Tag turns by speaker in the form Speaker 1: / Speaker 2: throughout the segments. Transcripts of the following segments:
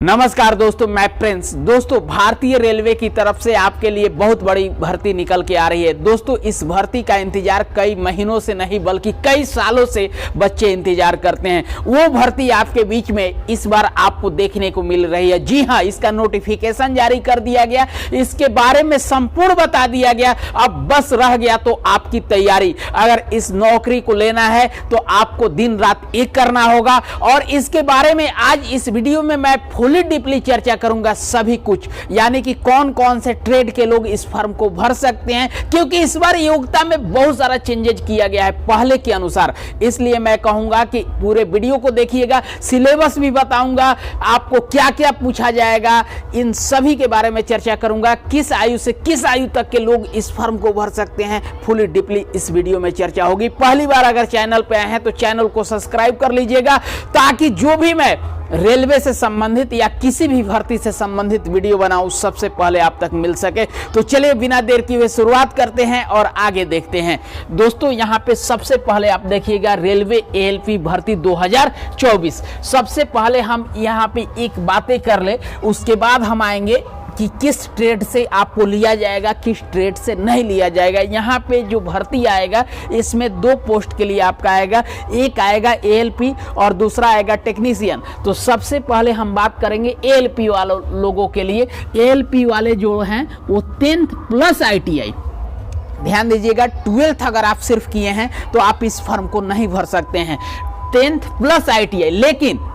Speaker 1: नमस्कार दोस्तों, मैं प्रिंस। दोस्तों, भारतीय रेलवे की तरफ से आपके लिए बहुत बड़ी भर्ती निकल के आ रही है। दोस्तों, इस भर्ती का इंतजार कई महीनों से नहीं बल्कि कई सालों से बच्चे इंतजार करते हैं। वो भर्ती आपके बीच में इस बार आपको देखने को मिल रही है। जी हाँ, इसका नोटिफिकेशन जारी कर दिया गया, इसके बारे में संपूर्ण बता दिया गया। अब बस रह गया तो आपकी तैयारी। अगर इस नौकरी को लेना है तो आपको दिन रात एक करना होगा और इसके बारे में आज इस वीडियो में मैं फुली डीपली चर्चा करूंगा। सभी कुछ यानी कि कौन कौन से ट्रेड के लोग इस फॉर्म को भर सकते हैं, क्योंकि इस बार योग्यता में बहुत सारा चेंजेस किया गया है पहले के अनुसार। इसलिए मैं कहूंगा कि पूरे वीडियो को देखिएगा, सिलेबस भी बताऊंगा, आपको क्या क्या पूछा जाएगा, इन सभी के बारे में चर्चा करूंगा। किस आयु से किस आयु तक के लोग इस फॉर्म को भर सकते हैं, फुली डीपली इस वीडियो में चर्चा होगी। पहली बार अगर चैनल पे आए हैं तो चैनल को सब्सक्राइब कर लीजिएगा, ताकि जो भी मैं रेलवे से संबंधित या किसी भी भर्ती से संबंधित वीडियो बनाऊं सबसे पहले आप तक मिल सके। तो चलिए बिना देर किए हुए शुरुआत करते हैं और आगे देखते हैं। दोस्तों, यहाँ पे सबसे पहले आप देखिएगा रेलवे एएलपी भर्ती 2024। सबसे पहले हम यहाँ पे एक बातें कर ले, उसके बाद हम आएंगे कि किस ट्रेड से आपको लिया जाएगा, किस ट्रेड से नहीं लिया जाएगा। यहाँ पे जो भर्ती आएगा इसमें दो पोस्ट के लिए आपका आएगा, एक आएगा एएलपी और दूसरा आएगा टेक्नीशियन। तो सबसे पहले हम बात करेंगे एएलपी वालों लोगों के लिए। एएलपी वाले जो हैं वो 10th प्लस ITI, ध्यान दीजिएगा, 12th अगर आप सिर्फ किए हैं तो आप इस फॉर्म को नहीं भर सकते हैं। 10th प्लस ITI, लेकिन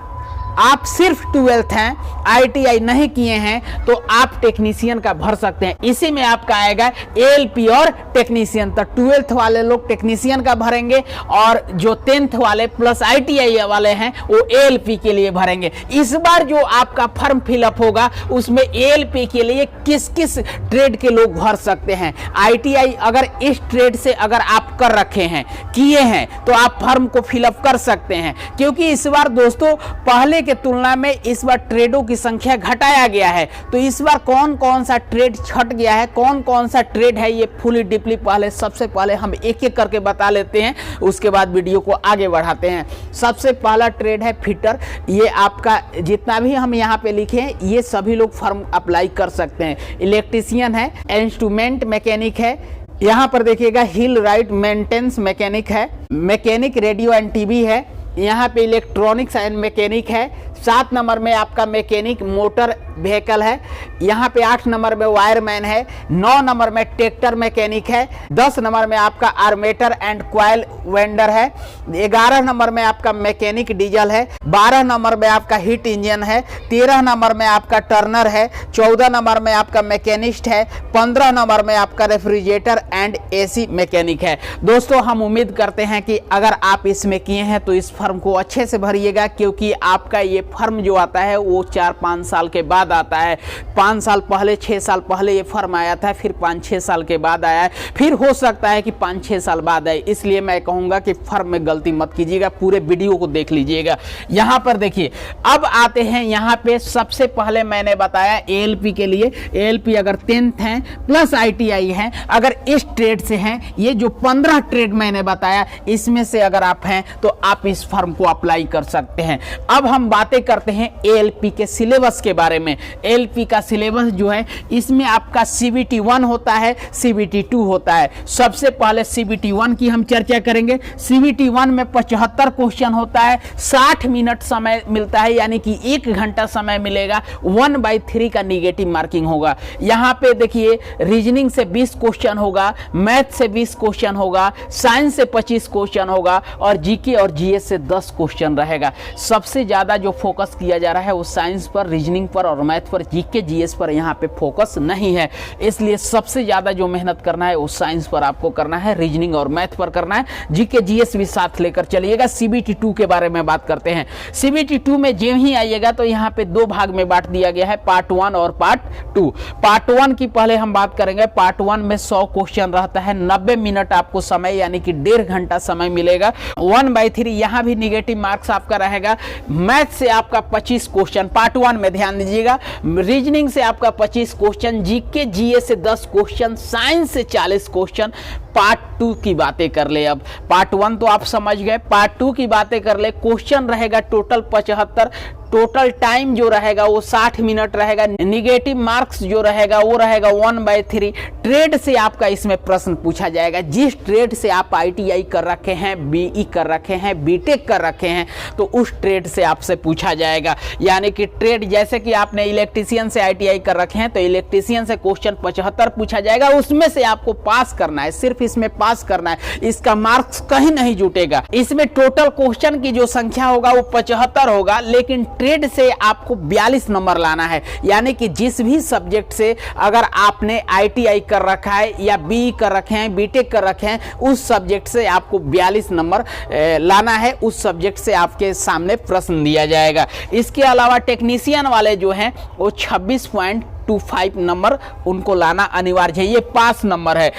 Speaker 1: आप सिर्फ 12th हैं, ITI नहीं किए हैं तो आप टेक्नीशियन का भर सकते हैं। इसी में आपका आएगा एएलपी और टेक्नीशियन। तो 12th वाले लोग टेक्नीशियन का भरेंगे और जो 10th वाले प्लस ITI वाले हैं वो एएलपी के लिए भरेंगे। इस बार जो आपका फॉर्म फिलअप होगा उसमें एएलपी के लिए किस किस ट्रेड के लोग भर सकते हैं। ITI अगर इस ट्रेड से अगर आप कर रखे हैं, किए हैं, तो आप फॉर्म को फिलअप कर सकते हैं। क्योंकि इस बार दोस्तों पहले के तुलना में इस बार ट्रेडों की संख्या घटाया गया है। तो इस बार कौन कौन सा ट्रेड छट गया है, कौन कौन सा ट्रेड है, ये फुली डीपली पहले सबसे पहले हम एक एक करके बता लेते हैं, उसके बाद वीडियो को आगे बढ़ाते हैं। सबसे पहला ट्रेड है फिटर। ये आपका जितना भी हम यहाँ पे लिखे हैं ये सभी लोग फॉर्म अप्लाई कर सकते हैं। इलेक्ट्रीशियन है, इंस्ट्रूमेंट मैकेनिक है, यहाँ पर देखिएगा हिल राइट मेंटेनेंस मैकेनिक है, मैकेनिक रेडियो एंड टीवी है, यहाँ पे इलेक्ट्रॉनिक्स एंड मैकेनिक है। 7 नंबर में आपका मैकेनिक मोटर व्हीकल है। यहाँ पे 8 नंबर में वायरमैन है। 9 नंबर में ट्रैक्टर मैकेनिक है। 10 नंबर में आपका आर्मेटर एंड कॉइल वेंडर है। 11 नंबर में आपका मैकेनिक डीजल है। 12 नंबर में आपका हीट इंजन है। 13 नंबर में आपका टर्नर है। 14 नंबर में आपका मैकेनिस्ट है। 15 नंबर में आपका रेफ्रिजरेटर एंड AC मैकेनिक है। दोस्तों, हम उम्मीद करते हैं कि अगर आप इसमें किए हैं तो इस फॉर्म को अच्छे से भरिएगा, क्योंकि आपका ये फॉर्म जो आता है वो 4-5 साल के बाद आता है। 5 साल पहले, 6 साल पहले ये फॉर्म आया था, फिर 5-6 साल के बाद आया है, फिर हो सकता है कि 5-6 साल बाद आए। इसलिए मैं कहूँगा कि फॉर्म में गलती मत कीजिएगा, पूरे वीडियो को देख लीजिएगा। यहाँ पर देखिए, अब आते हैं यहाँ पे सबसे पहले मैंने बताया एएलपी के लिए। एएलपी अगर 10th हैं प्लस ITI हैं, अगर इस ट्रेड से हैं, ये जो 15 ट्रेड मैंने बताया इसमें से अगर आप हैं तो आप इस फॉर्म को अप्लाई कर सकते हैं। अब हम बातें करते हैं एएलपी के सिलेबस के बारे में। एएलपी का सिलेबस जो है इसमें आपका CBT 1 होता है, CBT 2 होता है। सबसे पहले CBT 1 की हम चर्चा करेंगे। CBT 1 में 75 क्वेश्चन होता है, 60 मिनट समय मिलता है, यानी कि 1 घंटा समय मिलेगा। 1/3 का निगेटिव मार्किंग होगा। यहाँ पे देखिए, रीजनिंग से 20 क्वेश्चन होगा, मैथ से 20 क्वेश्चन होगा, साइंस से 25 क्वेश्चन होगा और जीके और जीएस से 10 क्वेश्चन रहेगा। सबसे ज्यादा जो फोकस किया जा रहा है वो साइंस पर, रीजनिंग पर और मैथ पर, जीके जीएस पर यहाँ पे फोकस नहीं है। इसलिए सबसे ज्यादा जो मेहनत करना है वो साइंस पर आपको करना है, रीजनिंग और मैथ पर करना है। जीके जीएस भी साथ लेकर चलिएगा। CBT 2 के बारे में बात करते हैं। CBT 2 में जो ही आइएगा तो यहाँ पे 2 भाग में बांट दिया गया है, पार्ट 1 और पार्ट 2। पार्ट 1 की पहले हम बात करेंगे। पार्ट 1 में 100 क्वेश्चन रहता है, 90 मिनट आपको समय यानी कि 1.5 घंटा समय मिलेगा। 1/3 यहाँ भी निगेटिव मार्क्स आपका रहेगा। मैथ से आपका 25 क्वेश्चन पार्ट 1 में, ध्यान दीजिएगा। रीजनिंग से आपका 25 क्वेश्चन, जीके जीए से 10 क्वेश्चन, साइंस से 40 क्वेश्चन, पार्ट 2 की बातें कर ले। अब पार्ट 1 तो आप समझ गए, पार्ट 2 की बातें कर ले। क्वेश्चन रहेगा टोटल 75, टोटल टाइम जो रहेगा वो 60 मिनट रहेगा। निगेटिव मार्क्स जो रहेगा वो रहेगा 1/3। ट्रेड से आपका इसमें प्रश्न पूछा जाएगा। जिस ट्रेड से आप ITI कर रखे हैं, BE कर रखे हैं, BTech कर रखे हैं, तो उस ट्रेड से आपसे पूछा जाएगा। यानी कि ट्रेड, जैसे कि आपने इलेक्ट्रीशियन से ITI कर रखे हैं तो इलेक्ट्रीशियन से क्वेश्चन 75 पूछा जाएगा। उसमें से आपको पास करना है, सिर्फ इसमें पास करना है, इसका मार्क्स कहीं नहीं जुटेगा। इसमें टोटल क्वेश्चन की जो संख्या होगा वो 75 होगा, लेकिन ट्रेड से आपको 42 नंबर लाना है। यानी कि जिस भी सब्जेक्ट से अगर आपने ITI कर रखा है या BE कर रखे हैं, BTech कर रखे हैं, उस सब्जेक्ट से आपको 42 नंबर लाना है। उस सब्जेक्ट से आपके सामने प्रश्न दिया जाएगा। इसके अलावा टेक्नीशियन वाले जो हैं वो 26.25 नंबर उनको लाना अनिवार्य है। ये पास नंबर है।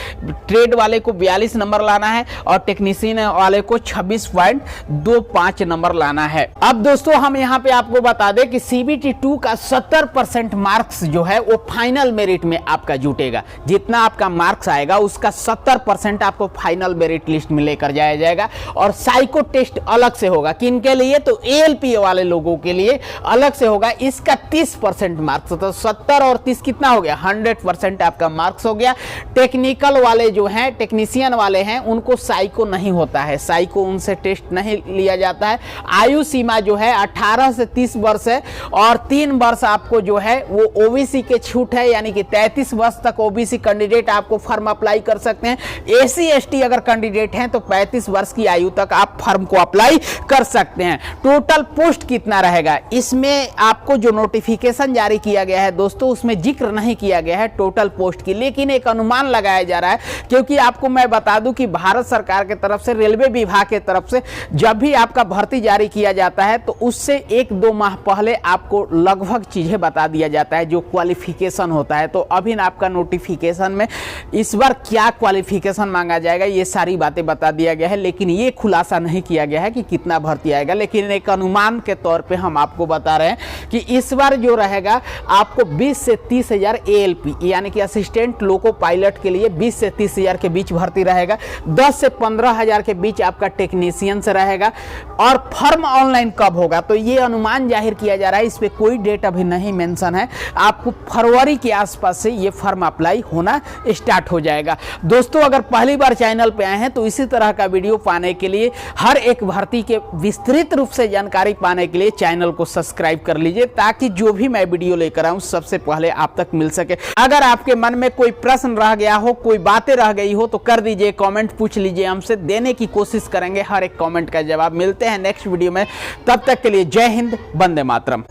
Speaker 1: ट्रेड वाले को 42 नंबर लाना है और टेक्नीशियन वाले को 26.25 नंबर लाना है। अब दोस्तों हम यहाँ पे आपको बता दें कि CBT 2 का 70% मार्क्स जो है वो फाइनल मेरिट में आपका जुटेगा। जितना आपका मार्क्स आएगा उसका 70% आपको फाइनल मेरिट लिस्ट में लेकर जाया जाएगा। और साइको टेस्ट अलग से होगा। किनके लिए? तो ALP वाले लोगों के लिए अलग से होगा। इसका 30% मार्क्स, तो 70 और 30 कितना हो गया? 100% आपका मार्क्स हो गया। टेक्निकल वाले जो हैं, टेक्नीशियन वाले हैं, उनको साइको नहीं होता है, साइको उनसे टेस्ट नहीं लिया जाता है। आयु सीमा जो है 18 से 30 वर्ष है और 3 वर्ष आपको जो है वो OBC के छूट है। यानी कि 33 वर्ष तक OBC कैंडिडेट आपको फॉर्म अप्लाई कर सकते हैं। SC ST अगर कैंडिडेट हैं तो 35 वर्ष की आयु तक आप फॉर्म को अप्लाई कर सकते हैं। टोटल पोस्ट कितना रहेगा? इसमें आपको जो नोटिफिकेशन जारी किया गया है दोस्तों, उसमें जिक्र नहीं किया गया है टोटल पोस्ट की, लेकिन एक अनुमान लगाया जा रहा है। क्योंकि आपको मैं बता दूं कि भारत सरकार की तरफ से, रेलवे विभाग की तरफ से जब भी आपका भर्ती जारी किया जाता है तो उससे 1-2 माह पहले आपको लगभग चीजें बता दिया जाता है, जो क्वालिफिकेशन होता है। तो अभी आपका नोटिफिकेशन में इस बार क्या क्वालिफिकेशन मांगा जाएगा ये सारी बातें बता दिया गया है, लेकिन ये खुलासा नहीं किया गया है कि कितना भर्ती आएगा। लेकिन एक अनुमान के तौर पर हम आपको बता रहे हैं कि इस बार जो रहेगा आपको 20 से 30 हजार ALP यानी कि असिस्टेंट लोको पायलट के लिए 20 से 30 हजार के बीच भर्ती रहेगा। 10 से 15 हजार के बीच आपका टेक्नीशियन से रहेगा। और फॉर्म ऑनलाइन कब होगा? तो ये अनुमान जाहिर किया जा रहा है, इस पे कोई डेट अभी नहीं मेंशन है। आपको फरवरी के आसपास से ये फॉर्म अप्लाई होना स्टार्ट हो जाएगा। दोस्तों अगर पहली बार चैनल पे आए हैं तो इसी तरह का वीडियो पाने के लिए, हर एक भर्ती के विस्तृत रूप से जानकारी पाने के लिए चैनल को सब्सक्राइब कर लीजिए, ताकि जो भी मैं वीडियो लेकर आऊं सबसे पहले आप तक मिल सके। अगर आपके मन में कोई प्रश्न रह गया हो, कोई बातें रह गई हो तो कर दीजिए, कमेंट पूछ लीजिए, हमसे देने की कोशिश करेंगे हर एक कमेंट का जवाब। मिलते हैं नेक्स्ट वीडियो में, तब तक के लिए जय हिंद, वंदे मातरम।